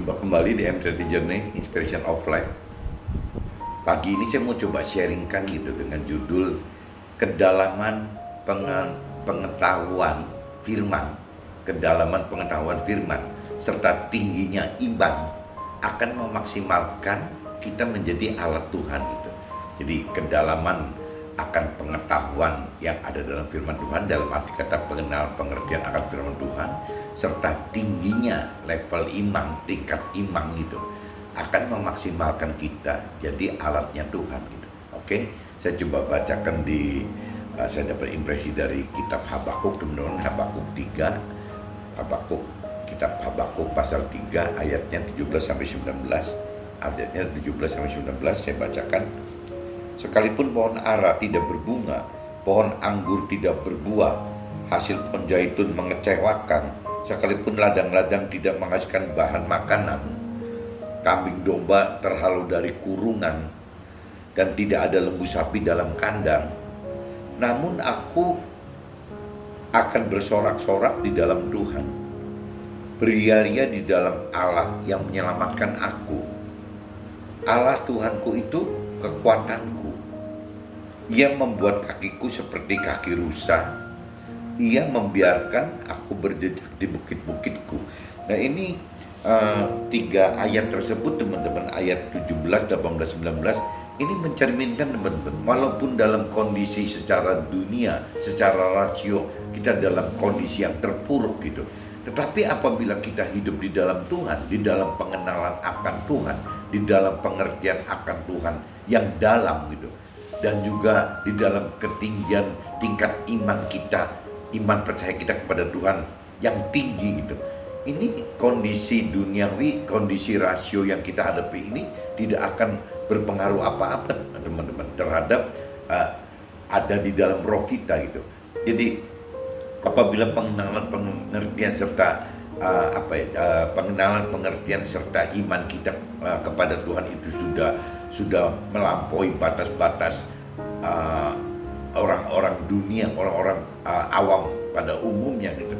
Jumpa kembali di M30 Journey Inspiration of Life. Pagi ini saya mau coba sharingkan gitu dengan judul kedalaman pengetahuan firman, kedalaman pengetahuan firman serta tingginya iman akan memaksimalkan kita menjadi alat Tuhan gitu. Jadi kedalaman akan pengetahuan yang ada dalam firman Tuhan, dalam arti kata pengenalan pengertian akan firman Tuhan, serta tingginya level iman, tingkat iman gitu, akan memaksimalkan kita jadi alatnya Tuhan gitu. Oke, saya coba bacakan saya dapat impresi dari kitab Habakuk, teman-teman. Habakuk 3, kitab Habakuk pasal 3 ayatnya 17-19. Ayatnya 17-19 saya bacakan. Sekalipun pohon ara tidak berbunga, pohon anggur tidak berbuah, hasil pohon zaitun mengecewakan, sekalipun ladang-ladang tidak menghasilkan bahan makanan, kambing domba terhalau dari kurungan, dan tidak ada lembu sapi dalam kandang, namun aku akan bersorak-sorak di dalam Tuhan, beria-ria di dalam Allah yang menyelamatkan aku. Allah Tuhanku itu kekuatanku. Ia membuat kakiku seperti kaki rusa. Ia membiarkan aku berjejak di bukit-bukitku. Nah ini 3 ayat tersebut teman-teman, ayat 17, 18, 19, ini mencerminkan teman-teman, walaupun dalam kondisi secara dunia, secara rasio kita dalam kondisi yang terpuruk gitu, tetapi apabila kita hidup di dalam Tuhan, di dalam pengenalan akan Tuhan, di dalam pengertian akan Tuhan yang dalam gitu, dan juga di dalam ketinggian tingkat iman kita, iman percaya kita kepada Tuhan yang tinggi gitu. Ini kondisi duniawi, kondisi rasio yang kita hadapi ini tidak akan berpengaruh apa-apa teman-teman terhadap ada di dalam roh kita gitu. Jadi apabila pengenalan pengertian serta pengenalan pengertian serta iman kita kepada Tuhan itu sudah melampaui batas-batas orang-orang dunia, orang-orang awam pada umumnya gitu.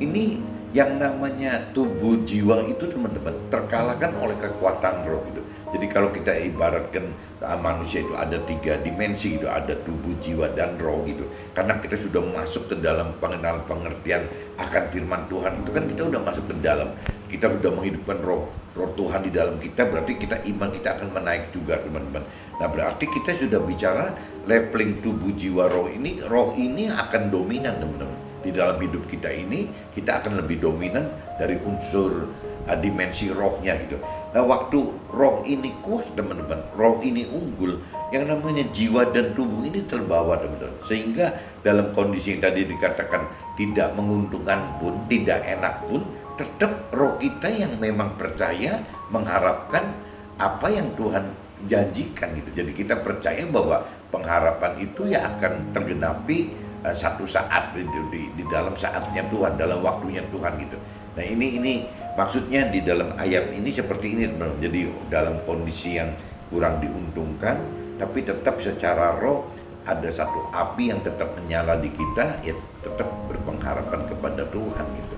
Ini yang namanya tubuh jiwa itu teman-teman terkalahkan oleh kekuatan roh gitu. Jadi kalau kita ibaratkan manusia itu ada 3 dimensi gitu, ada tubuh, jiwa, dan roh gitu. Karena kita sudah masuk ke dalam pengenalan pengertian akan firman Tuhan itu kan kita udah masuk ke dalam, kita udah menghidupkan roh Tuhan di dalam kita, berarti kita iman kita akan menaik juga teman-teman. Nah berarti kita sudah bicara leveling tubuh, jiwa, roh ini akan dominan teman-teman. Di dalam hidup kita ini, kita akan lebih dominan dari unsur dimensi rohnya gitu. Nah waktu roh ini kuat teman-teman, roh ini unggul, yang namanya jiwa dan tubuh ini terbawa teman-teman. Sehingga dalam kondisi yang tadi dikatakan tidak menguntungkan pun, tidak enak pun, tetap roh kita yang memang percaya, mengharapkan apa yang Tuhan janjikan gitu. Jadi kita percaya bahwa pengharapan itu ya akan tergenapi satu saat di dalam saatnya Tuhan, dalam waktunya Tuhan gitu. Nah ini maksudnya di dalam ayat ini seperti ini teman-teman. Jadi dalam kondisi yang kurang diuntungkan, tapi tetap secara roh ada satu api yang tetap menyala di kita, ya tetap berpengharapan kepada Tuhan gitu.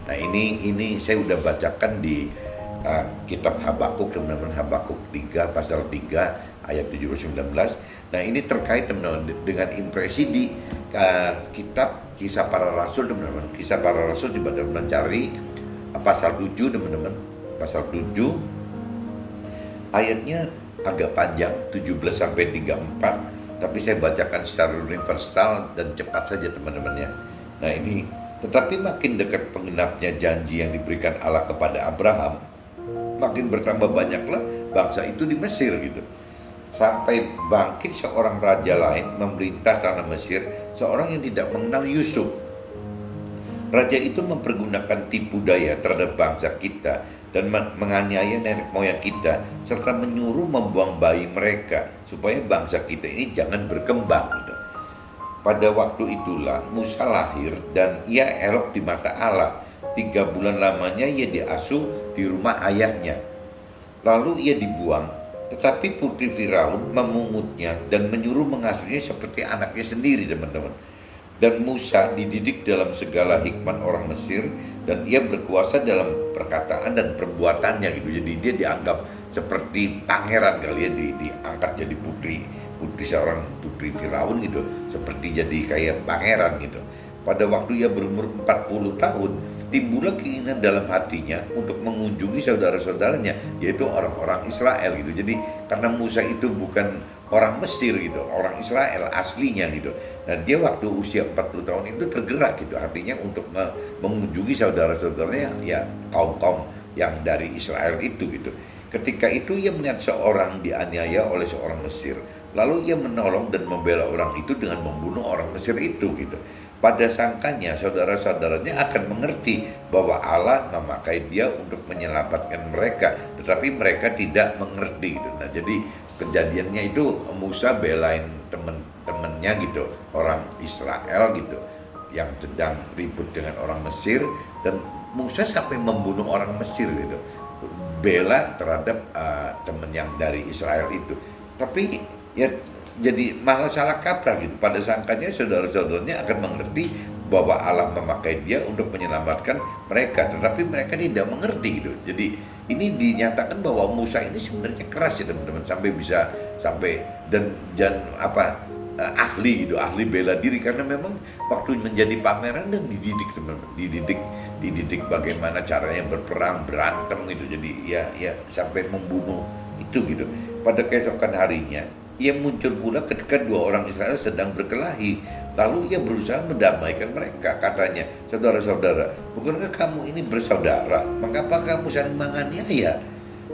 Nah ini saya udah bacakan di kitab Habakuk teman-teman, Habakuk 3 pasal 3 ayat 17-19. Nah ini terkait teman-teman dengan impresi di kitab Kisah Para Rasul teman-teman. Kisah Para Rasul coba teman-teman cari pasal 7 teman-teman, pasal 7 ayatnya agak panjang 17-34, tapi saya bacakan secara universal dan cepat saja teman-teman ya. Nah ini, tetapi makin dekat penggenapnya janji yang diberikan Allah kepada Abraham, makin bertambah banyaklah bangsa itu di Mesir gitu. Sampai bangkit seorang raja lain memerintah tanah Mesir, seorang yang tidak mengenal Yusuf. Raja itu mempergunakan tipu daya terhadap bangsa kita dan menganiaya nenek moyang kita, serta menyuruh membuang bayi mereka supaya bangsa kita ini jangan berkembang gitu. Pada waktu itulah Musa lahir dan ia elok di mata Allah. 3 bulan lamanya ia diasuh di rumah ayahnya. Lalu ia dibuang. Tetapi putri Firaun memungutnya dan menyuruh mengasuhnya seperti anaknya sendiri teman-teman. Dan Musa dididik dalam segala hikmat orang Mesir, dan ia berkuasa dalam perkataan dan perbuatannya gitu. Jadi dia dianggap seperti pangeran kali ya, diangkat jadi putri seorang putri Firaun gitu, seperti jadi kayak pangeran gitu. Pada waktu ia berumur 40 tahun, timbullah keinginan dalam hatinya untuk mengunjungi saudara-saudaranya, yaitu orang-orang Israel gitu. Jadi karena Musa itu bukan orang Mesir gitu, orang Israel aslinya gitu. Dan dia waktu usia 40 tahun itu tergerak gitu, artinya untuk mengunjungi saudara-saudaranya, ya kaum-kaum yang dari Israel itu gitu. Ketika itu ia melihat seorang dianiaya oleh seorang Mesir. Lalu ia menolong dan membela orang itu dengan membunuh orang Mesir itu gitu. Pada sangkanya saudara-saudaranya akan mengerti bahwa Allah memakai dia untuk menyelamatkan mereka, tetapi mereka tidak mengerti gitu. Nah, jadi kejadiannya itu Musa belain temen-temennya gitu, orang Israel gitu, yang sedang ribut dengan orang Mesir, dan Musa sampai membunuh orang Mesir gitu, bela terhadap temen yang dari Israel itu. Tapi ya jadi malah salah kaprah gitu. Pada sangkanya saudara-saudaranya akan mengerti bahwa Allah memakai dia untuk menyelamatkan mereka, tetapi mereka tidak mengerti gitu. Jadi ini dinyatakan bahwa Musa ini sebenarnya keras ya teman-teman, sampai dan apa, ahli gitu, ahli bela diri, karena memang waktu menjadi pangeran dan dididik teman-teman, dididik bagaimana caranya berperang, berantem gitu. Jadi ya sampai membunuh itu gitu. Pada keesokan harinya ia muncul pula ketika dua orang Israel sedang berkelahi. Lalu ia berusaha mendamaikan mereka. Katanya, saudara-saudara, bukankah kamu ini bersaudara? Mengapa kamu saling menganiaya?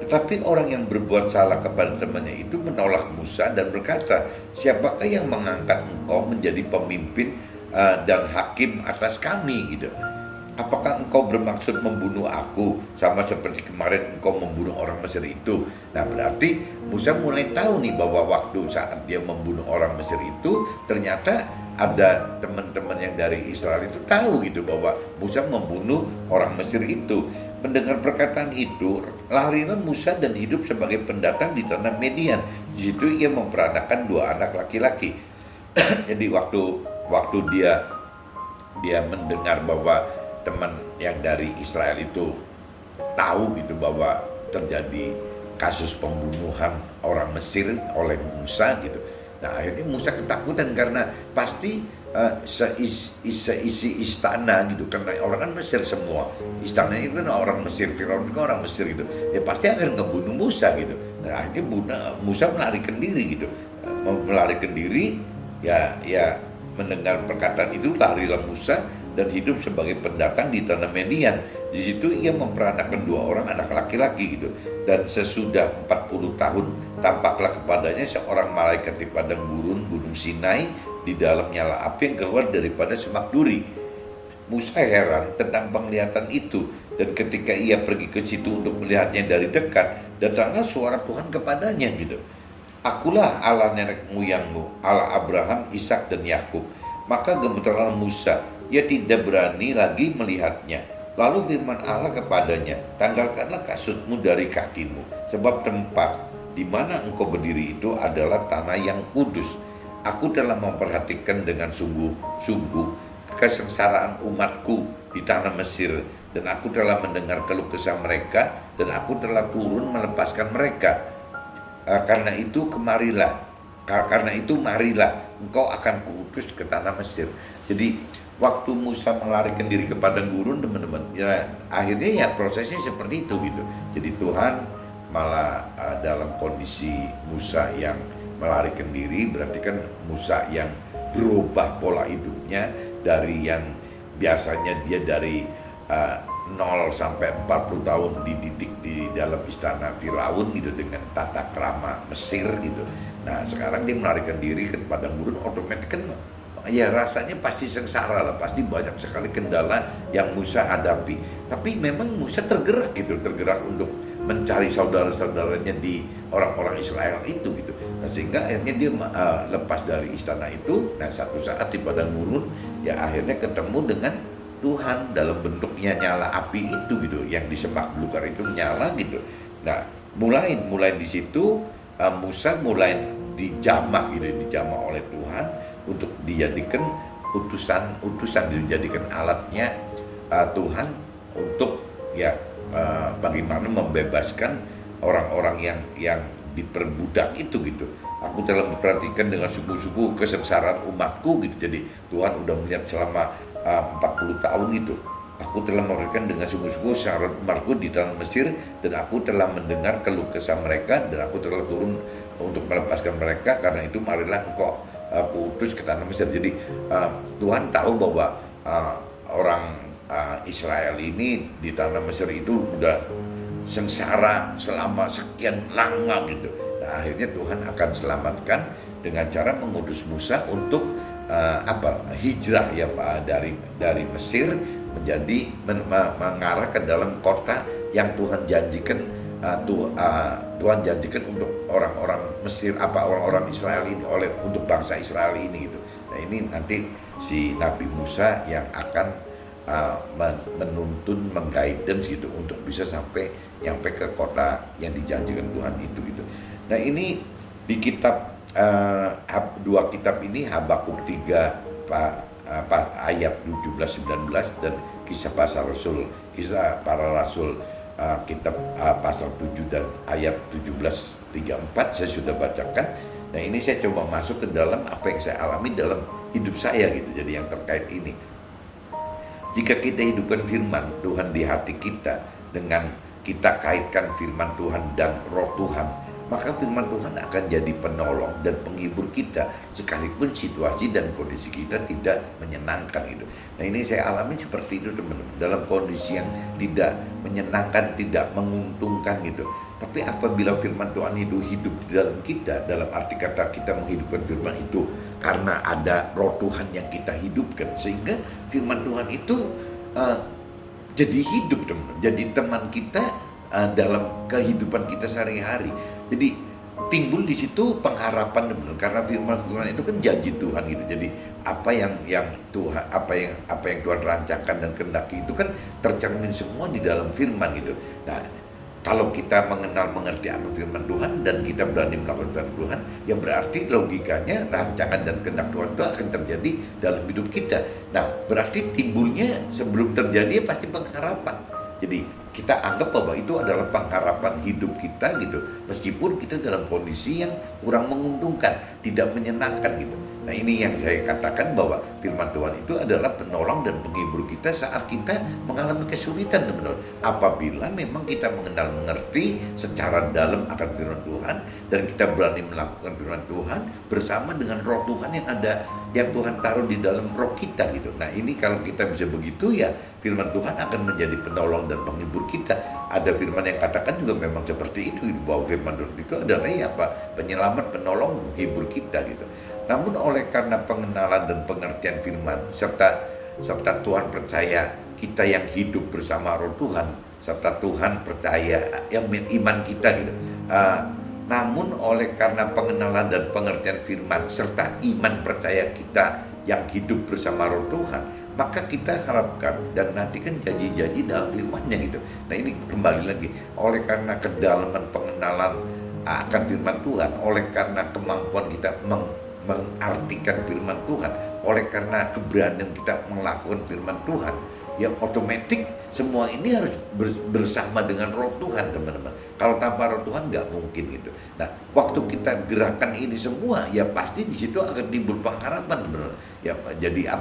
Tetapi orang yang berbuat salah kepada temannya itu menolak Musa dan berkata, siapakah yang mengangkat engkau menjadi pemimpin dan hakim atas kami gitu? Apakah engkau bermaksud membunuh aku sama seperti kemarin engkau membunuh orang Mesir itu? Nah, berarti Musa mulai tahu nih bahwa waktu saat dia membunuh orang Mesir itu ternyata ada teman-teman yang dari Israel itu tahu gitu bahwa Musa membunuh orang Mesir itu. Mendengar perkataan itu, larilah Musa dan hidup sebagai pendatang di tanah Median. Di situ ia memperanakan dua anak laki-laki. Jadi waktu dia mendengar bahwa teman yang dari Israel itu tahu gitu bahwa terjadi kasus pembunuhan orang Mesir oleh Musa gitu. Nah, akhirnya Musa ketakutan karena pasti seisi istana gitu, karena orang kan Mesir semua, istananya itu kan orang Mesir, Firaun itu orang Mesir gitu, ya pasti akan ngebunuh Musa gitu. Nah, akhirnya Musa melarikan diri gitu, melarikan diri, ya mendengar perkataan itu larilah Musa dan hidup sebagai pendatang di tanah Median. Di situ ia memperanakan dua orang anak laki-laki gitu. Dan sesudah 40 tahun tampaklah kepadanya seorang malaikat di padang gurun Gunung Sinai, di dalam nyala api yang keluar daripada semak duri. Musa heran tentang penglihatan itu, dan ketika ia pergi ke situ untuk melihatnya dari dekat, datanglah suara Tuhan kepadanya gitu. Akulah Allah nenek moyangmu, Allah Abraham, Ishak dan Yakub. Maka gemetarlah Musa, ia tidak berani lagi melihatnya. Lalu firman Allah kepadanya, tanggalkanlah kasutmu dari kakimu, sebab tempat di mana engkau berdiri itu adalah tanah yang kudus. Aku telah memperhatikan dengan sungguh-sungguh kesengsaraan umatku di tanah Mesir, dan aku telah mendengar keluh kesah mereka, dan aku telah turun melepaskan mereka. Karena itu marilah engkau akan kuutus ke tanah Mesir. Jadi waktu Musa melarikan diri ke padang gurun teman-teman, ya akhirnya ya prosesnya seperti itu gitu. Jadi Tuhan malah dalam kondisi Musa yang melarikan diri, berarti kan Musa yang berubah pola hidupnya dari yang biasanya dia dari 0 sampai 40 tahun dididik di dalam istana Firaun gitu dengan tata krama Mesir gitu. Nah, sekarang dia melarikan diri ke padang gurun, otomatis kan ya rasanya pasti sengsara lah, pasti banyak sekali kendala yang Musa hadapi. Tapi memang Musa tergerak untuk mencari saudara-saudaranya di orang-orang Israel itu gitu. Nah, sehingga akhirnya dia lepas dari istana itu. Nah, satu saat di padang gurun ya akhirnya ketemu dengan Tuhan dalam bentuknya nyala api itu gitu, yang di semak belukar itu nyala gitu. Nah, mulai di situ Musa mulai dijamah oleh Tuhan untuk dijadikan utusan, dijadikan alatnya Tuhan untuk ya bagaimana membebaskan orang-orang yang diperbudak itu gitu. Aku telah memperhatikan dengan sungguh-sungguh kesengsaraan umatku gitu. Jadi Tuhan udah melihat selama 40 tahun itu. Aku telah memperhatikan dengan sungguh-sungguh kesengsaraan umatku di dalam Mesir, dan aku telah mendengar keluh kesah mereka, dan aku telah turun untuk melepaskan mereka. Karena itu marilah engkau putus ke tanah Mesir. Jadi Tuhan tahu bahwa orang Israel ini di tanah Mesir itu udah sengsara selama sekian lama gitu. Nah, akhirnya Tuhan akan selamatkan dengan cara mengutus Musa untuk hijrah ya Pak, dari Mesir menjadi mengarah ke dalam kota yang Tuhan janjikan. Tuhan janjikan untuk orang-orang Mesir, orang-orang Israel ini, untuk bangsa Israel ini gitu. Nah, ini nanti si Nabi Musa yang akan menuntun, mengguidance gitu untuk bisa sampai ke kota yang dijanjikan Tuhan itu gitu. Nah, ini di kitab dua kitab ini, Habakuk 3 ayat 17-19 dan kisah para rasul kitab pasal 7 dan ayat 17-34 saya sudah bacakan. Nah, ini saya coba masuk ke dalam apa yang saya alami dalam hidup saya gitu. Jadi yang terkait ini, jika kita hidupkan firman Tuhan di hati kita dengan kita kaitkan firman Tuhan dan roh Tuhan, maka firman Tuhan akan jadi penolong dan penghibur kita sekalipun situasi dan kondisi kita tidak menyenangkan gitu. Nah, ini saya alami seperti itu teman-teman, dalam kondisi yang tidak menyenangkan, tidak menguntungkan gitu. Tapi apabila firman Tuhan itu hidup di dalam kita, dalam arti kata kita menghidupkan firman itu karena ada roh Tuhan yang kita hidupkan, sehingga firman Tuhan itu jadi hidup teman-teman, jadi teman kita dalam kehidupan kita sehari-hari. Jadi timbul di situ pengharapan teman-teman, karena firman itu kan janji Tuhan gitu. Jadi apa yang Tuhan Tuhan rancangkan dan kehendaki itu kan tercermin semua di dalam firman gitu. Nah, kalau kita mengerti akan firman Tuhan dan kita berani melakukan firman Tuhan, ya berarti logikanya rancangan dan kehendak Tuhan itu akan terjadi dalam hidup kita. Nah, berarti timbulnya sebelum terjadi pasti pengharapan. Jadi kita anggap bahwa itu adalah pengharapan hidup kita gitu, meskipun kita dalam kondisi yang kurang menguntungkan, tidak menyenangkan gitu. Nah, ini yang saya katakan bahwa firman Tuhan itu adalah penolong dan penghibur kita saat kita mengalami kesulitan teman-teman. Apabila memang kita mengerti secara dalam akan firman Tuhan dan kita berani melakukan firman Tuhan bersama dengan roh Tuhan yang Tuhan taruh di dalam roh kita gitu. Nah, ini kalau kita bisa begitu, ya firman Tuhan akan menjadi penolong dan penghibur kita. Ada firman yang katakan juga memang seperti itu, bahwa firman Tuhan itu adalah penyelamat, penolong, menghibur kita gitu. Namun oleh karena pengenalan dan pengertian firman serta Tuhan percaya kita yang hidup bersama roh Tuhan, serta Tuhan percaya yang iman kita gitu. Namun oleh karena pengenalan dan pengertian firman serta iman percaya kita yang hidup bersama roh Tuhan, maka kita harapkan dan nantikan janji-janji dalam firman-Nya gitu. Nah, ini kembali lagi, oleh karena kedalaman pengenalan akan firman Tuhan, oleh karena kemampuan kita mengartikan firman Tuhan, oleh karena keberanian kita melakukan firman Tuhan, ya otomatis semua ini harus bersama dengan roh Tuhan teman-teman. Kalau tanpa roh Tuhan nggak mungkin gitu. Nah, waktu kita gerakan ini semua, ya pasti di situ akan timbul pengharapan teman-teman. Ya, jadi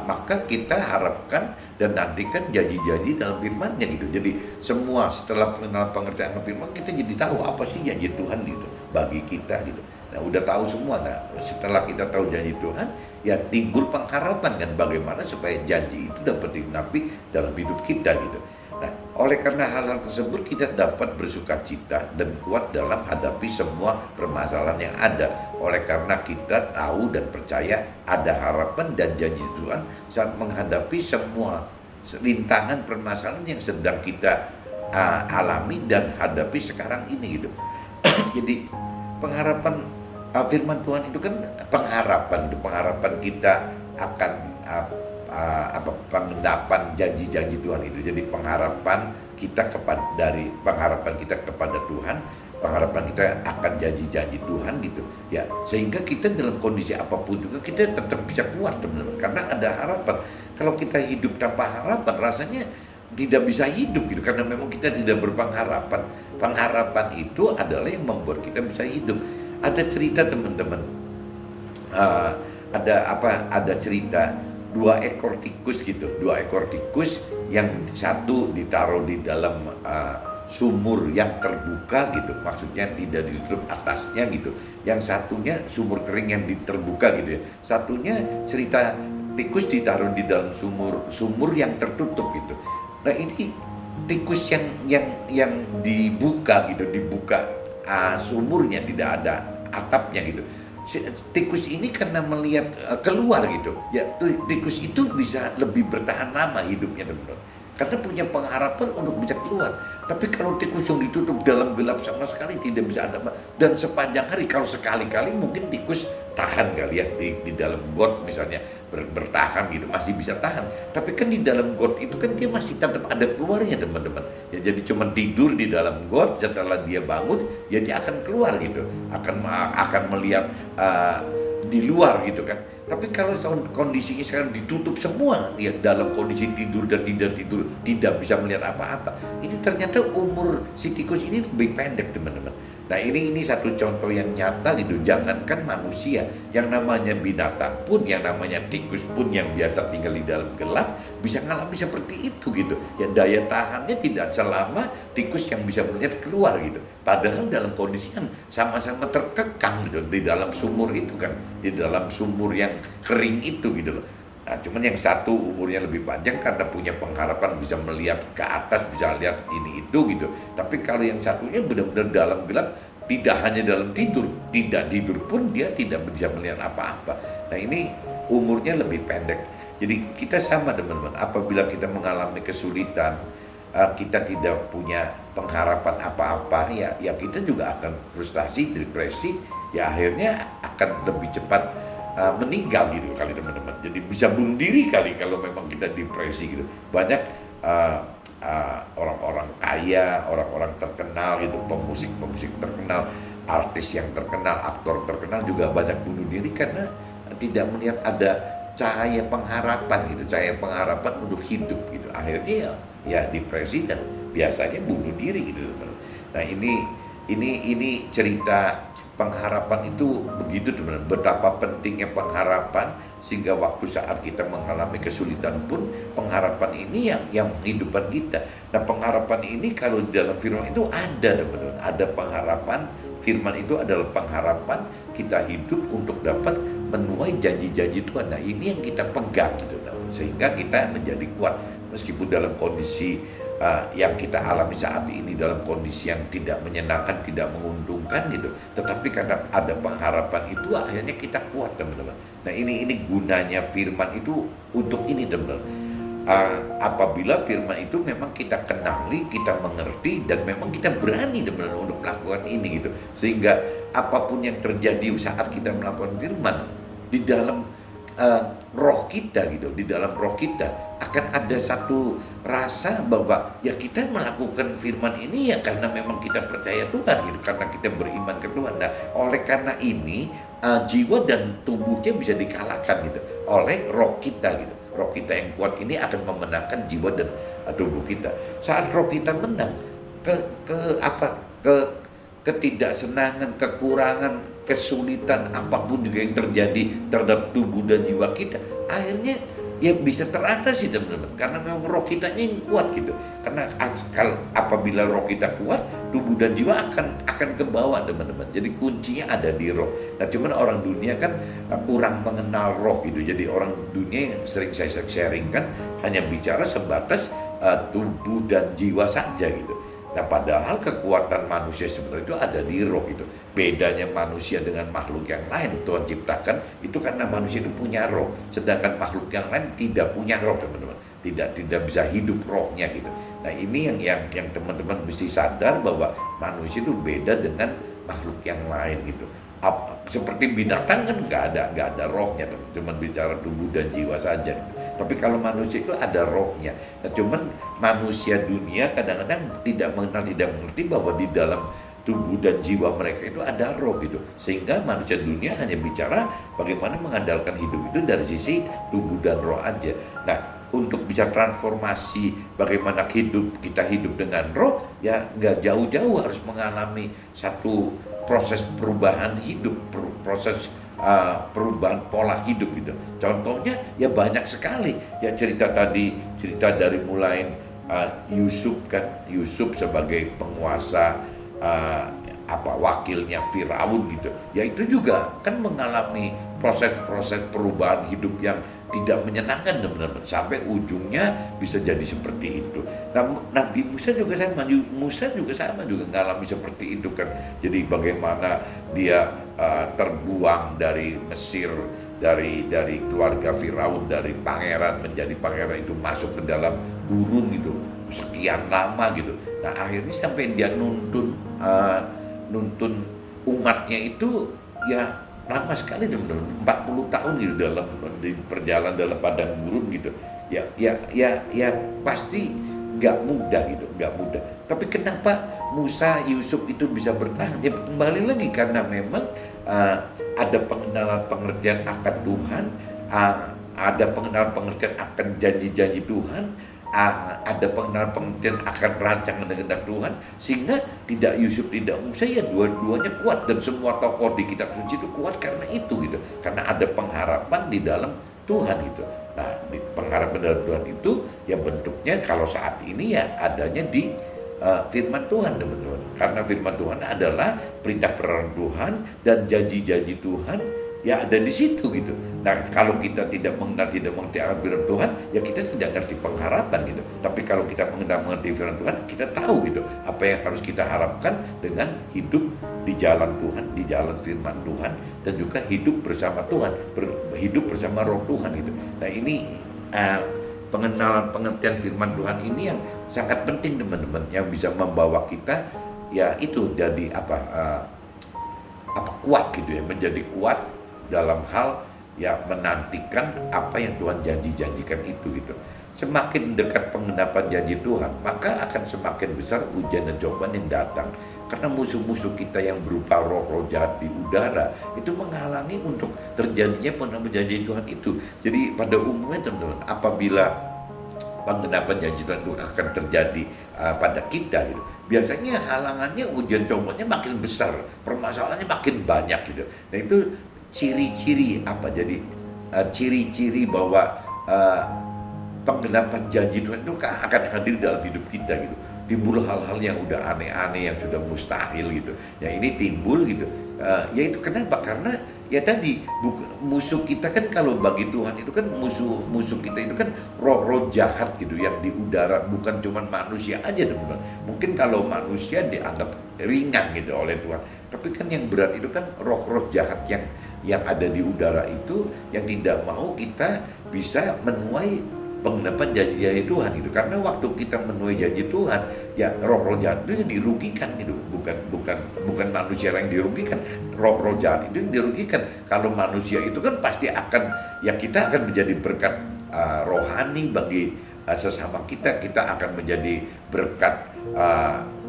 maka kita harapkan dan nantikan janji-janji dalam firman-Nya gitu. Jadi semua setelah mengenal pengertian firman, kita jadi tahu apa sih janji Tuhan gitu bagi kita gitu. Nah, udah tahu semua. Nah, setelah kita tahu janji Tuhan, ya timbul pengharapan kan bagaimana supaya janji itu dapat digenapi dalam hidup kita gitu. Nah, oleh karena hal-hal tersebut kita dapat bersuka cita dan kuat dalam hadapi semua permasalahan yang ada. Oleh karena kita tahu dan percaya ada harapan dan janji Tuhan saat menghadapi semua rintangan permasalahan yang sedang kita alami dan hadapi sekarang ini gitu. Jadi pengharapan firman Tuhan itu kan pengharapan kita akan pengendapan janji-janji Tuhan itu. Jadi pengharapan kita kepada Tuhan, pengharapan kita akan janji-janji Tuhan gitu. Ya, sehingga kita dalam kondisi apapun juga kita tetap bisa kuat teman-teman, karena ada harapan. Kalau kita hidup tanpa harapan, rasanya tidak bisa hidup gitu, karena memang kita tidak berpengharapan. Pengharapan itu adalah yang membuat kita bisa hidup. Ada cerita teman-teman, eh, ada cerita dua ekor tikus gitu, dua ekor tikus yang satu ditaruh di dalam sumur yang terbuka gitu, maksudnya tidak ditutup atasnya gitu. Yang satunya sumur kering yang terbuka gitu ya. Satunya cerita tikus ditaruh di dalam sumur yang tertutup gitu. Nah ini tikus yang dibuka gitu, dibuka sumurnya, tidak ada atapnya gitu. Tikus ini karena melihat keluar gitu, ya tikus itu bisa lebih bertahan lama hidupnya teman-teman, karena punya pengharapan untuk bisa keluar. Tapi kalau tikus yang ditutup dalam gelap sama sekali tidak bisa ada, dan sepanjang hari kalau sekali-kali mungkin tikus tahan kali ya di dalam got misalnya, bertahan gitu, masih bisa tahan. Tapi kan di dalam got itu kan dia masih tetap ada keluarnya teman-teman. Ya jadi cuma tidur di dalam got, setelah dia bangun ya dia akan keluar gitu, akan melihat di luar gitu kan. Tapi kalau kondisinya sekarang ditutup semua, ya dalam kondisi tidur dan tidak tidur, tidak bisa melihat apa-apa. Ini ternyata umur si tikus ini lebih pendek teman-teman. Nah ini satu contoh yang nyata gitu. Jangankan manusia, yang namanya binatang pun, yang namanya tikus pun yang biasa tinggal di dalam gelap bisa ngalami seperti itu gitu. Ya daya tahannya tidak selama tikus yang bisa melihat keluar gitu. Padahal dalam kondisi yang sama-sama terkekang gitu di dalam sumur itu kan, di dalam sumur yang kering itu gitu loh. Nah, cuman yang satu umurnya lebih panjang karena punya pengharapan bisa melihat ke atas, bisa lihat ini itu gitu. Tapi kalau yang satunya benar-benar dalam gelap, tidak hanya dalam tidur, tidak tidur pun dia tidak bisa melihat apa-apa. Nah, ini umurnya lebih pendek. Jadi kita sama teman-teman, apabila kita mengalami kesulitan, kita tidak punya pengharapan apa-apa, ya kita juga akan frustasi, depresi, ya akhirnya akan lebih cepat meninggal gitu kali teman-teman. Jadi bisa bunuh diri kali kalau memang kita depresi gitu. Banyak orang-orang kaya, orang-orang terkenal gitu, pemusik terkenal, artis yang terkenal, aktor terkenal juga banyak bunuh diri karena tidak melihat ada cahaya pengharapan gitu, cahaya pengharapan untuk hidup gitu. Akhirnya ya depresi dan biasanya bunuh diri gitu teman-teman. Nah ini cerita pengharapan itu begitu teman-teman, betapa pentingnya pengharapan, sehingga waktu saat kita mengalami kesulitan pun pengharapan ini yang menghidupkan kita. Nah pengharapan ini kalau di dalam firman itu ada teman-teman, ada pengharapan. Firman itu adalah pengharapan kita hidup untuk dapat menuai janji-janji Tuhan. Nah ini yang kita pegang gitu, sehingga kita menjadi kuat meskipun dalam kondisi yang kita alami saat ini, dalam kondisi yang tidak menyenangkan, tidak menguntungkan gitu. Tetapi karena ada pengharapan itu akhirnya kita kuat teman-teman. Nah ini gunanya firman itu untuk ini teman-teman. Apabila firman itu memang kita kenali, kita mengerti, dan memang kita berani teman-teman untuk melakukan ini gitu. Sehingga apapun yang terjadi saat kita melakukan firman, di dalam roh kita gitu, di dalam roh kita akan ada satu rasa bahwa ya kita melakukan firman ini ya karena memang kita percaya Tuhan gitu, karena kita beriman ke Tuhan. Nah oleh karena ini jiwa dan tubuhnya bisa dikalahkan gitu oleh roh kita gitu. Roh kita yang kuat ini akan memenangkan jiwa dan tubuh kita. Saat roh kita menang, ketidaksenangan, kekurangan, kesulitan apapun juga yang terjadi terhadap tubuh dan jiwa kita, akhirnya ya bisa teratasi teman-teman, karena memang roh kitanya yang kuat gitu. Karena apabila roh kita kuat, tubuh dan jiwa akan ke bawah teman-teman. Jadi kuncinya ada di roh. Nah cuman orang dunia kan kurang mengenal roh gitu. Jadi orang dunia yang sering saya sharingkan hanya bicara sebatas tubuh dan jiwa saja gitu. Nah padahal kekuatan manusia sebenarnya itu ada di roh gitu. Bedanya manusia dengan makhluk yang lain, Tuhan ciptakan itu karena manusia itu punya roh, sedangkan makhluk yang lain tidak punya roh teman-teman, tidak bisa hidup rohnya gitu. Nah ini yang teman-teman mesti sadar bahwa manusia itu beda dengan makhluk yang lain gitu. Seperti binatang kan nggak ada rohnya, cuma bicara tubuh dan jiwa saja gitu. Tapi kalau manusia itu ada rohnya. Nah cuman manusia dunia kadang-kadang tidak mengenal, tidak mengerti bahwa di dalam tubuh dan jiwa mereka itu ada roh gitu. Sehingga manusia dunia hanya bicara bagaimana mengandalkan hidup itu dari sisi tubuh dan roh aja. Nah untuk bisa transformasi bagaimana kita hidup dengan roh, ya nggak jauh-jauh harus mengalami satu proses perubahan hidup, proses perubahan pola hidup gitu. Contohnya ya banyak sekali ya, cerita dari mulai Yusuf kan, Yusuf sebagai penguasa, wakilnya Firaun gitu. Ya itu juga kan mengalami proses-proses perubahan hidup yang tidak menyenangkan teman-teman, sampai ujungnya bisa jadi seperti itu. Nah, Nabi Musa juga sama juga mengalami seperti itu kan. Jadi bagaimana dia terbuang dari Mesir, dari keluarga Firaun, dari pangeran menjadi pangeran, itu masuk ke dalam gurun gitu sekian lama gitu. Nah akhirnya sampai dia nuntun umatnya itu ya lama sekali teman-teman, 40 tahun gitu di perjalanan dalam padang gurun gitu. Ya pasti nggak mudah gitu, nggak mudah. Tapi kenapa Musa, Yusuf itu bisa bertahan? Ya kembali lagi karena memang ada pengenalan pengertian akan Tuhan, ada pengenalan pengertian akan janji-janji Tuhan, ada pengenalan pengertian akan rancangan dengan Tuhan, sehingga tidak Yusuf tidak Musa, ya dua-duanya kuat, dan semua tokoh di kitab suci itu kuat karena itu gitu, karena ada pengharapan di dalam Tuhan gitu. Nah, pengharapan dalam Tuhan itu ya bentuknya kalau saat ini ya adanya di firman Tuhan teman-teman, karena firman Tuhan adalah perintah Tuhan dan janji-janji Tuhan ya ada di situ gitu. Nah kalau kita tidak mengerti akan firman Tuhan, ya kita tidak ngerti pengharapan gitu. Tapi kalau kita mengerti firman Tuhan, kita tahu gitu apa yang harus kita harapkan dengan hidup di jalan Tuhan, di jalan firman Tuhan, dan juga hidup bersama Tuhan, hidup bersama Roh Tuhan gitu. Nah ini pengenalan pengertian firman Tuhan ini yang sangat penting teman-teman, yang bisa membawa kita ya itu jadi kuat gitu ya, menjadi kuat dalam hal ya menantikan apa yang Tuhan janjikan itu gitu. Semakin dekat penggenapan janji Tuhan, maka akan semakin besar ujian dan cobaan yang datang. Karena musuh-musuh kita yang berupa roh-roh jahat di udara itu menghalangi untuk terjadinya penggenapan janji Tuhan itu. Jadi pada umumnya teman-teman, apabila penggenapan janji Tuhan itu akan terjadi pada kita gitu, biasanya halangannya, ujian cobaannya makin besar, permasalahannya makin banyak gitu. Nah itu ciri-ciri apa? Jadi ciri-ciri bahwa penggenapan janji Tuhan itu akan hadir dalam hidup kita gitu. Timbul hal-hal yang udah aneh-aneh, yang sudah mustahil gitu. Ya ini timbul gitu. Ya itu kenapa? Karena ya tadi musuh kita kan, kalau bagi Tuhan itu kan musuh kita itu kan roh-roh jahat gitu yang di udara, bukan cuma manusia aja teman-teman. Mungkin kalau manusia dianggap ringan gitu oleh Tuhan, tapi kan yang berat itu kan roh-roh jahat yang ada di udara itu, yang tidak mau kita bisa menuai penggenapan janji Tuhan itu. Karena waktu kita menuai janji Tuhan, ya roh-roh jahat itu dirugikan gitu, bukan manusia yang dirugikan, roh-roh jahat itu yang dirugikan. Kalau manusia itu kan pasti akan, ya kita akan menjadi berkat rohani bagi sesama kita akan menjadi berkat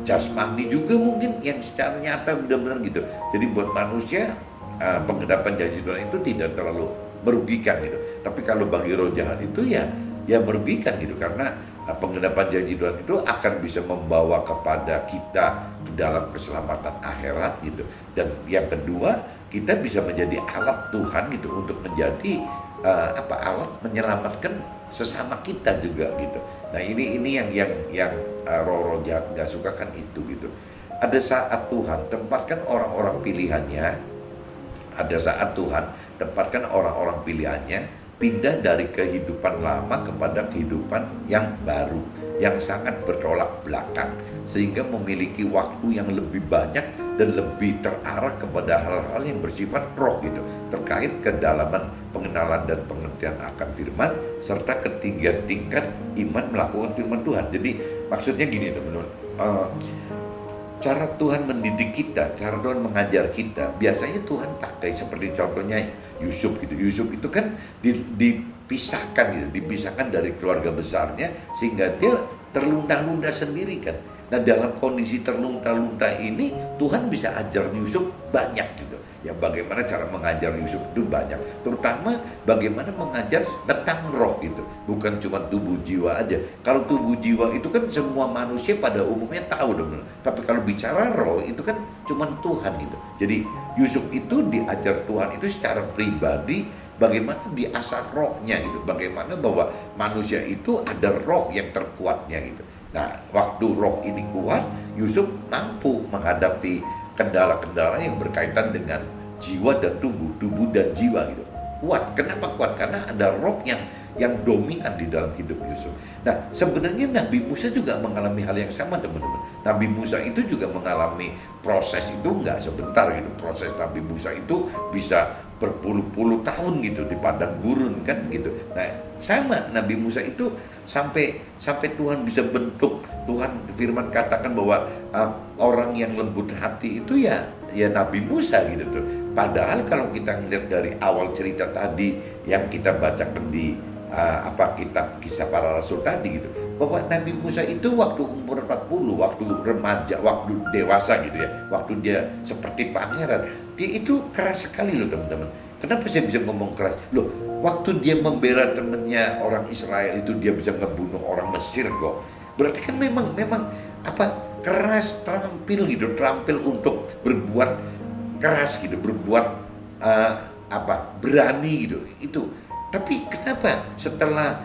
jasmani juga mungkin, yang secara nyata benar-benar gitu. Jadi buat manusia penggenapan janji Tuhan itu tidak terlalu merugikan gitu. Tapi kalau bagi roh jahat itu ya merugikan gitu, karena penggenapan janji Tuhan itu akan bisa membawa kepada kita ke dalam keselamatan akhirat gitu. Dan yang kedua, kita bisa menjadi alat Tuhan gitu untuk menjadi alat menyelamatkan sesama kita juga gitu. Nah ini yang roh-roh jahat gak suka kan itu gitu. Ada saat Tuhan tempatkan orang-orang pilihannya, ada saat Tuhan tempatkan orang-orang pilihannya pindah dari kehidupan lama kepada kehidupan yang baru, yang sangat bertolak belakang, sehingga memiliki waktu yang lebih banyak dan lebih terarah kepada hal-hal yang bersifat roh gitu, terkait kedalaman pengenalan dan pengertian akan firman, serta ketiga tingkat iman melakukan firman Tuhan. Jadi maksudnya gini teman-teman, cara Tuhan mendidik kita, cara Tuhan mengajar kita, biasanya Tuhan pakai seperti contohnya Yusuf gitu. Yusuf itu kan dipisahkan dari keluarga besarnya, sehingga dia terlunta-lunta sendiri kan. Nah dalam kondisi terlunta-lunta ini, Tuhan bisa ajar Yusuf banyak gitu. Ya bagaimana cara mengajar Yusuf itu banyak, terutama bagaimana mengajar tentang roh gitu, bukan cuma tubuh jiwa aja. Kalau tubuh jiwa itu kan semua manusia pada umumnya tahu dong, tapi kalau bicara roh itu kan cuma Tuhan gitu. Jadi Yusuf itu diajar Tuhan itu secara pribadi, bagaimana diasah rohnya gitu, bagaimana bahwa manusia itu ada roh yang terkuatnya gitu. Nah, waktu roh ini kuat, Yusuf mampu menghadapi kendala-kendala yang berkaitan dengan jiwa dan tubuh dan jiwa gitu. Kuat. Kenapa kuat? Karena ada roh yang dominan di dalam hidup Yusuf. Nah, sebenarnya Nabi Musa juga mengalami hal yang sama, teman-teman. Nabi Musa itu juga mengalami proses itu nggak sebentar gitu. Proses Nabi Musa itu bisa berpuluh-puluh tahun gitu di padang gurun kan gitu. Nah, sama Nabi Musa itu sampai Tuhan bisa bentuk, Tuhan firman katakan bahwa orang yang lembut hati itu ya Nabi Musa gitu tuh. Padahal kalau kita melihat dari awal cerita tadi yang kita bacakan di kitab Kisah Para Rasul tadi gitu, bahwa Nabi Musa itu waktu umur 40, waktu remaja, waktu dewasa gitu ya, waktu dia seperti pangeran, dia itu keras sekali loh teman-teman. Kenapa saya bisa ngomong keras? Loh, waktu dia membela temannya orang Israel itu dia bisa ngebunuh orang Mesir kok. Berarti kan memang keras, terampil untuk berbuat keras gitu, berbuat berani gitu. Itu. Tapi kenapa setelah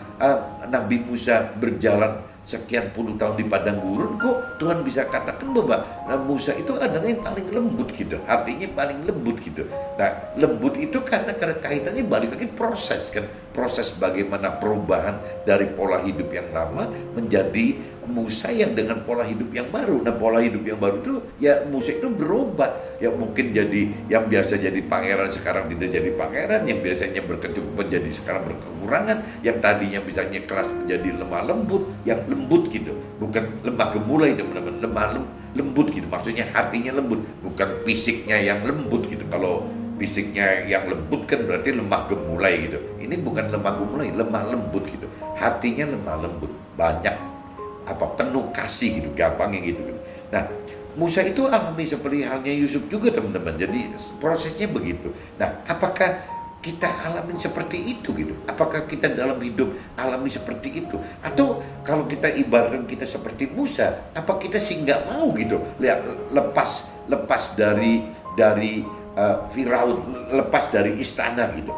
Nabi Musa berjalan sekian puluh tahun di padang gurun, kok Tuhan bisa katakan bahwa Musa itu adalah yang paling lembut gitu, hatinya paling lembut gitu. Nah, lembut itu karena kaitannya balik lagi proses kan, proses bagaimana perubahan dari pola hidup yang lama menjadi Musa yang dengan pola hidup yang baru. Nah, pola hidup yang baru itu ya Musa itu berubah, ya mungkin jadi yang biasa jadi pangeran sekarang tidak jadi pangeran, yang biasanya berkecukupan jadi sekarang berkekurangan, yang tadinya misalnya keras menjadi lemah lembut, yang lembut gitu, bukan lemah gemulai teman-teman, lembut gitu, maksudnya hatinya lembut, bukan fisiknya yang lembut gitu. Kalau fisiknya yang lembut kan berarti lemah gemulai gitu, ini bukan lemah gemulai, lemah lembut gitu, hatinya lemah lembut, banyak penuh kasih gitu, gampangnya gitu. Nah, Musa itu alami seperti halnya Yusuf juga teman-teman, jadi prosesnya begitu. Nah, apakah kita alami seperti itu gitu? Apakah kita dalam hidup alami seperti itu? Atau kalau kita ibaratkan kita seperti Musa, apa kita sih nggak mau gitu? Lihat, lepas dari Firaun, lepas dari istana gitu.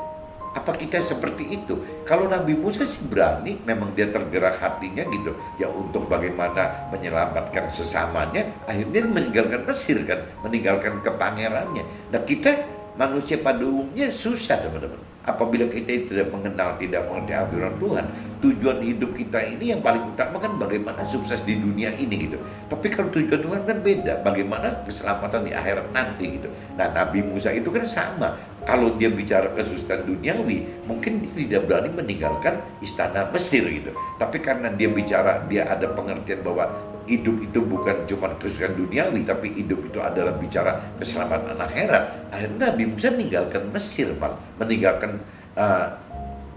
Apa kita seperti itu? Kalau Nabi Musa sih berani, memang dia tergerak hatinya gitu, ya untuk bagaimana menyelamatkan sesamanya, akhirnya meninggalkan Mesir kan, meninggalkan kepangerannya. Nah, kita manusia pada umumnya susah teman-teman. Apabila kita tidak mengenal, tidak mengerti aturan Tuhan, tujuan hidup kita ini yang paling utama kan bagaimana sukses di dunia ini gitu. Tapi kalau tujuan Tuhan kan beda, bagaimana keselamatan di akhirat nanti gitu. Nah, Nabi Musa itu kan sama. Kalau dia bicara kesuksesan duniawi, mungkin dia tidak berani meninggalkan istana Mesir gitu. Tapi karena dia bicara, dia ada pengertian bahwa hidup itu bukan cuma kesuksesan duniawi, tapi hidup itu adalah bicara keselamatan akhirat. Akhirnya Nabi Musa meninggalkan Mesir, meninggalkan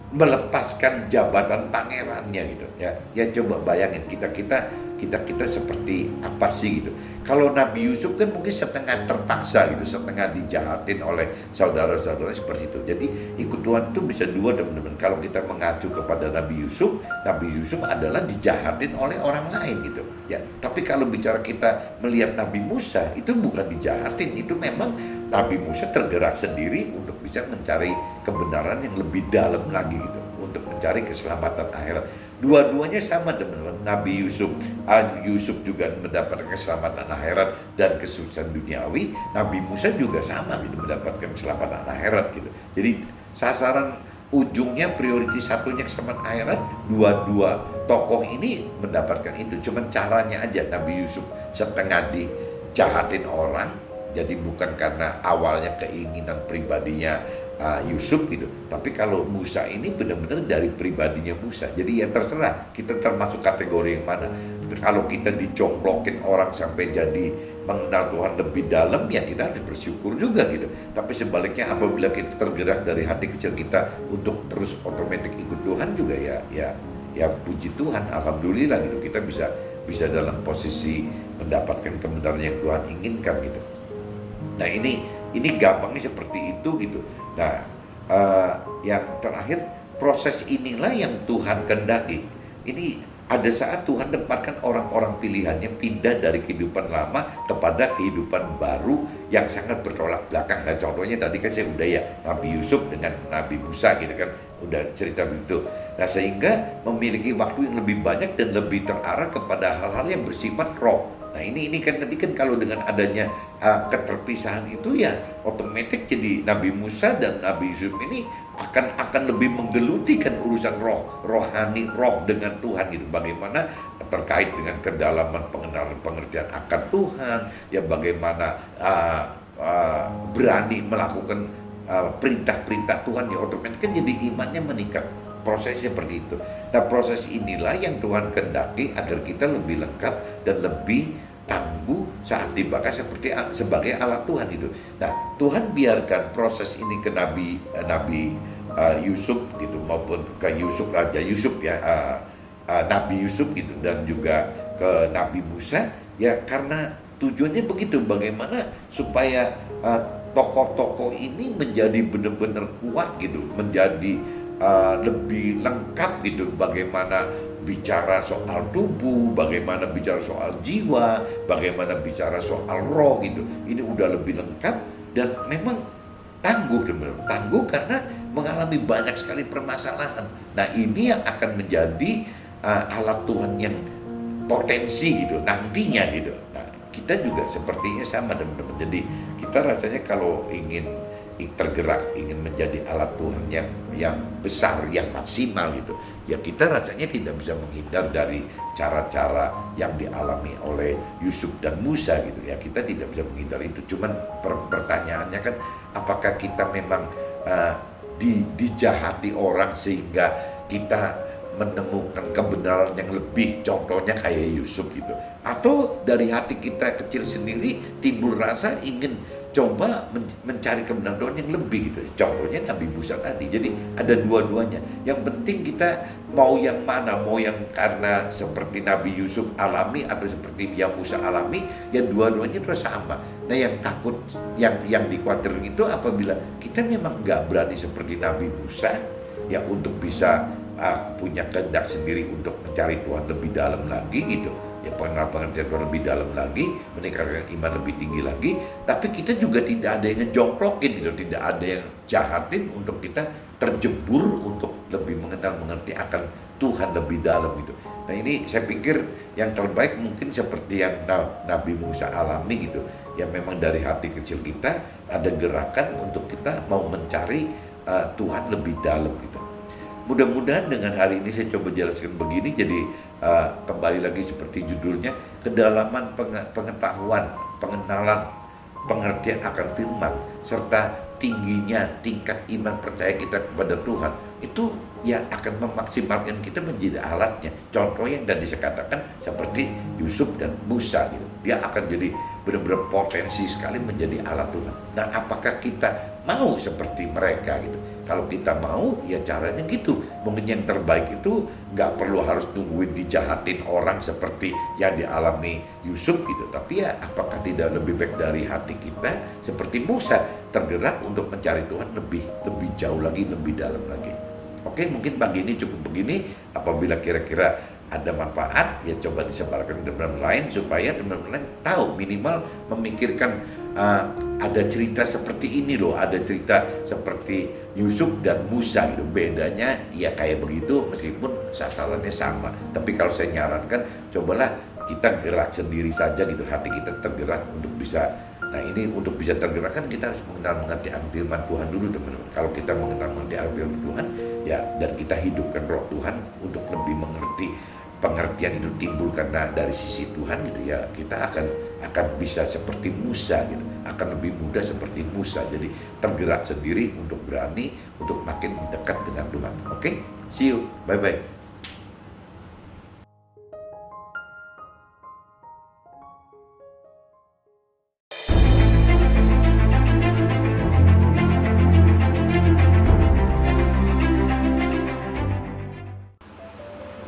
melepaskan jabatan pangerannya gitu ya. Ya coba bayangin kita seperti apa sih gitu. Kalau Nabi Yusuf kan mungkin setengah terpaksa gitu, setengah dijahatin oleh saudara-saudara seperti itu. Jadi ikut Tuhan itu bisa dua teman-teman. Kalau kita mengacu kepada Nabi Yusuf adalah dijahatin oleh orang lain gitu ya. Tapi kalau bicara kita melihat Nabi Musa, itu bukan dijahatin, itu memang Nabi Musa tergerak sendiri untuk bisa mencari kebenaran yang lebih dalam lagi gitu, untuk mencari keselamatan akhirat. Dua-duanya sama teman-teman. Nabi Yusuf juga mendapatkan keselamatan akhirat dan kesuksesan duniawi. Nabi Musa juga sama gitu, mendapatkan keselamatan akhirat gitu. Jadi sasaran ujungnya, prioritas satunya keselamatan akhirat. Dua-dua tokoh ini mendapatkan itu. Cuman caranya aja Nabi Yusuf setengah dijahatin orang. Jadi bukan karena awalnya keinginan pribadinya Yusuf gitu. Tapi kalau Musa ini benar-benar dari pribadinya Musa. Jadi ya terserah kita termasuk kategori yang mana. Kalau kita dicongklokin orang sampai jadi mengenal Tuhan lebih dalam, ya kita harus bersyukur juga gitu. Tapi sebaliknya apabila kita tergerak dari hati kecil kita untuk terus otomatis ikut Tuhan juga ya puji Tuhan, alhamdulillah gitu. Kita bisa dalam posisi mendapatkan kebenaran yang Tuhan inginkan gitu. Nah, ini Ini gampangnya seperti itu gitu. Nah, yang terakhir, proses inilah yang Tuhan kehendaki. Ini ada saat Tuhan tempatkan orang-orang pilihannya pindah dari kehidupan lama kepada kehidupan baru yang sangat bertolak belakang. Nah, contohnya tadi kan saya udah ya, Nabi Yusuf dengan Nabi Musa gitu kan, udah cerita begitu. Nah, sehingga memiliki waktu yang lebih banyak dan lebih terarah kepada hal-hal yang bersifat roh. Nah, ini kan tadi kan kalau dengan adanya keterpisahan itu ya otomatis jadi Nabi Musa dan Nabi Yusuf ini akan lebih menggeluti kan urusan rohani, roh dengan Tuhan gitu. Bagaimana terkait dengan kedalaman pengenalan pengertian akan Tuhan, ya bagaimana berani melakukan perintah-perintah Tuhan, ya otomatis kan jadi imannya meningkat. Proses seperti itu. Nah, proses inilah yang Tuhan kehendaki agar kita lebih lengkap dan lebih tangguh saat dibakar sebagai alat Tuhan itu. Nah, Tuhan biarkan proses ini ke Nabi Yusuf gitu, maupun ke Raja Yusuf ya, Nabi Yusuf gitu, dan juga ke Nabi Musa ya, karena tujuannya begitu, bagaimana supaya tokoh-tokoh ini menjadi benar-benar kuat gitu, menjadi lebih lengkap gitu, bagaimana bicara soal tubuh, bagaimana bicara soal jiwa, bagaimana bicara soal roh gitu. Ini udah lebih lengkap dan memang tangguh, benar-benar tangguh karena mengalami banyak sekali permasalahan. Nah, ini yang akan menjadi alat Tuhan yang potensi gitu nantinya gitu. Nah, kita juga sepertinya sama teman-teman. Jadi kita rasanya kalau ingin tergerak, ingin menjadi alat Tuhan yang besar, yang maksimal gitu, ya kita rasanya tidak bisa menghindar dari cara-cara yang dialami oleh Yusuf dan Musa gitu ya. Kita tidak bisa menghindar itu. Cuman pertanyaannya kan, apakah kita memang dijahati orang sehingga kita menemukan kebenaran yang lebih, contohnya kayak Yusuf gitu, atau dari hati kita kecil sendiri timbul rasa ingin coba mencari kebenaran yang lebih gitu. Contohnya Nabi Musa tadi. Jadi ada dua-duanya. Yang penting kita mau yang mana, mau yang karena seperti Nabi Yusuf alami atau seperti yang Musa alami, ya dua-duanya itu sama. Nah, yang takut, yang dikhawatirkan itu apabila kita memang nggak berani seperti Nabi Musa ya, untuk bisa punya kehendak sendiri untuk mencari Tuhan lebih dalam lagi gitu ya, pengertian Tuhan lebih dalam lagi, meningkatkan iman lebih tinggi lagi. Tapi kita juga tidak ada yang ngejongklokin gitu, tidak ada yang jahatin untuk kita terjebur untuk lebih mengerti akan Tuhan lebih dalam gitu. Nah, ini saya pikir yang terbaik mungkin seperti yang Nabi Musa alami gitu ya, memang dari hati kecil kita ada gerakan untuk kita mau mencari Tuhan lebih dalam gitu. Mudah-mudahan dengan hari ini saya coba jelaskan begini, jadi kembali lagi seperti judulnya, kedalaman pengetahuan, pengenalan, pengertian akan firman, serta tingginya tingkat iman percaya kita kepada Tuhan, itu ya akan memaksimalkan kita menjadi alatnya. Contoh yang tadi saya katakan seperti Yusuf dan Musa gitu, dia akan jadi benar-benar potensi sekali menjadi alat Tuhan. Nah, apakah kita mau seperti mereka gitu? Kalau kita mau, ya caranya gitu. Mungkin yang terbaik itu nggak perlu harus nungguin dijahatin orang seperti yang dialami Yusuf gitu. Tapi ya apakah tidak lebih baik dari hati kita seperti Musa, tergerak untuk mencari Tuhan lebih jauh lagi, lebih dalam lagi. Oke, mungkin pagi ini cukup begini. Apabila kira-kira ada manfaat, ya coba disebarkan ke teman-teman lain supaya teman-teman lain tahu, minimal memikirkan ada cerita seperti ini loh, ada cerita seperti Yusuf dan Musa gitu. Bedanya ya kayak begitu meskipun sasarannya sama. Tapi kalau saya nyarankan, cobalah kita gerak sendiri saja gitu, hati kita tergerak untuk bisa. Nah, ini untuk bisa tergerak kan kita harus mengerti firman Tuhan dulu teman-teman. Kalau kita mengerti firman Tuhan ya, dan kita hidupkan roh Tuhan untuk lebih mengerti, pengertian itu timbul karena dari sisi Tuhan gitu ya, kita akan bisa seperti Musa gitu, akan lebih mudah seperti Musa. Jadi tergerak sendiri untuk berani untuk makin dekat dengan Tuhan. Oke, see you, bye bye.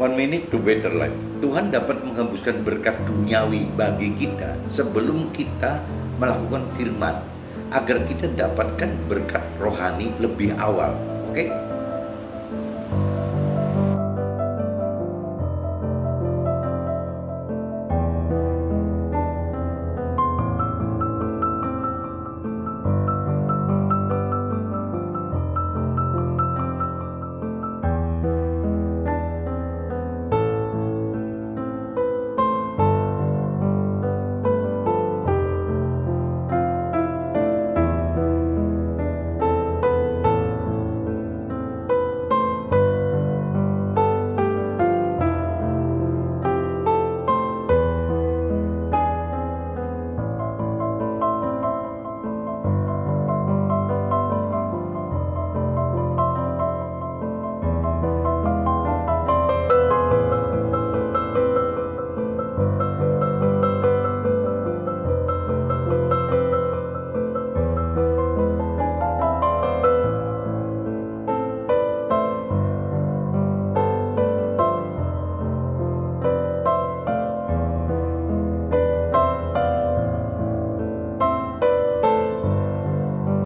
One minute to better life. Tuhan dapat menghembuskan berkat duniawi bagi kita sebelum kita melakukan firman. agar kita dapatkan berkat rohani lebih awal. Oke?